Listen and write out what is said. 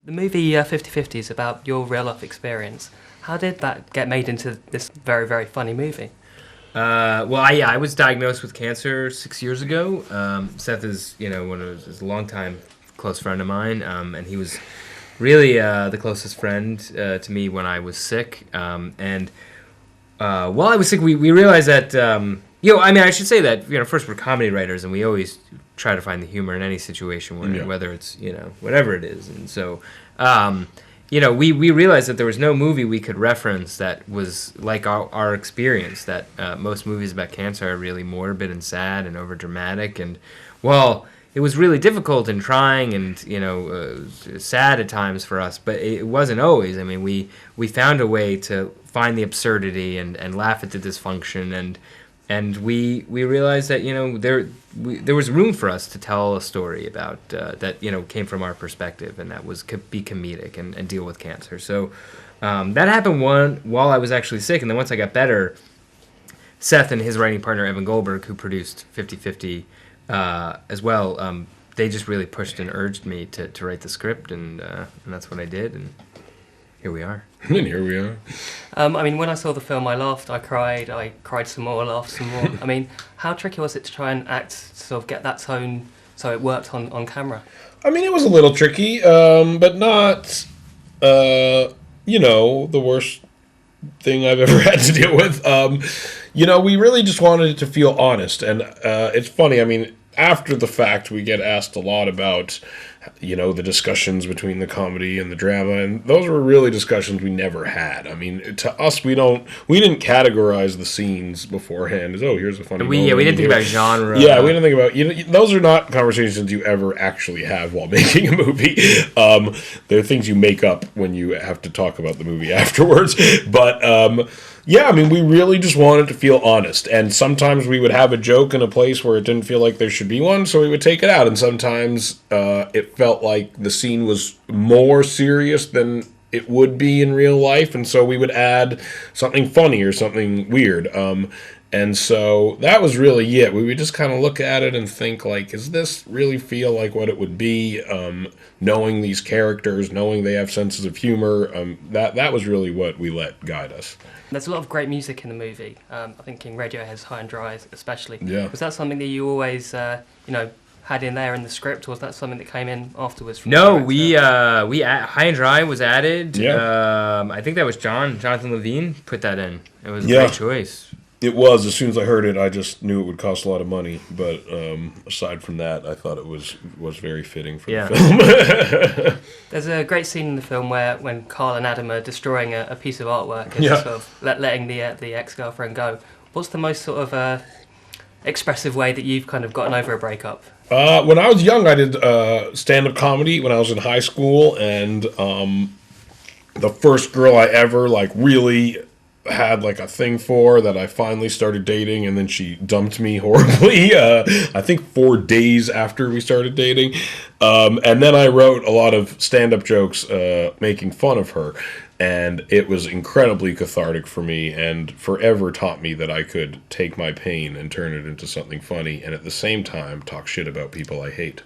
The movie 50/50 is about your real life experience. How did that get made into this very, very funny movie? I was diagnosed with cancer 6 years ago. Seth is, is a longtime close friend of mine, and he was really the closest friend to me when I was sick. And while I was sick, we realized that, I should say that, first we're comedy writers, and we always try to find the humor in any situation, whether it's, whatever it is. And so, we realized that there was no movie we could reference that was like our experience, that most movies about cancer are really morbid and sad and overdramatic. And, well, it was really difficult and trying and, sad at times for us, but it wasn't always. I mean, we found a way to find the absurdity and laugh at the dysfunction, and we realized that there was room for us to tell a story about that came from our perspective, and that was be comedic and deal with cancer. So that happened while I was actually sick, and then once I got better, Seth and his writing partner Evan Goldberg, who produced 50/50 as well, they just really pushed and urged me to write the script, and that's what I did, and here we are. And here we are. When I saw the film, I laughed, I cried some more, laughed some more. How tricky was it to try and sort of get that tone so it worked on camera? It was a little tricky, but not, the worst thing I've ever had to deal with. We really just wanted it to feel honest, and it's funny, after the fact, we get asked a lot about, the discussions between the comedy and the drama, and those were really discussions we never had. To us, we didn't categorize the scenes beforehand as, here's a funny moment. We didn't think about genre. Yeah, we didn't think about, those are not conversations you ever actually have while making a movie. They're things you make up when you have to talk about the movie afterwards. But, we really just wanted to feel honest, and sometimes we would have a joke in a place where it didn't feel like there should be one, so we would take it out, and sometimes it felt like the scene was more serious than it would be in real life, and so we would add something funny or something weird. And so that was really it. We would just kind of look at it and think, like, does this really feel like what it would be? Knowing these characters, knowing they have senses of humor, that was really what we let guide us. There's a lot of great music in the movie. I think in Radiohead's High and Dry especially. Yeah. Was that something that you always, had in there in the script, or was that something that came in afterwards? From No, High and Dry was added. Yeah. I think that was Jonathan Levine put that in. It was a Yeah. great choice. It was. As soon as I heard it, I just knew it would cost a lot of money. But aside from that, I thought it was very fitting for the film. There's a great scene in the film when Carl and Adam are destroying a piece of artwork and sort of letting the ex-girlfriend go. What's the most sort of expressive way that you've kind of gotten over a breakup? When I was young, I did stand-up comedy when I was in high school, and the first girl I ever really had a thing for, that I finally started dating, and then she dumped me horribly, I think 4 days after we started dating, and then I wrote a lot of stand-up jokes making fun of her, and it was incredibly cathartic for me, and forever taught me that I could take my pain and turn it into something funny, and at the same time talk shit about people I hate.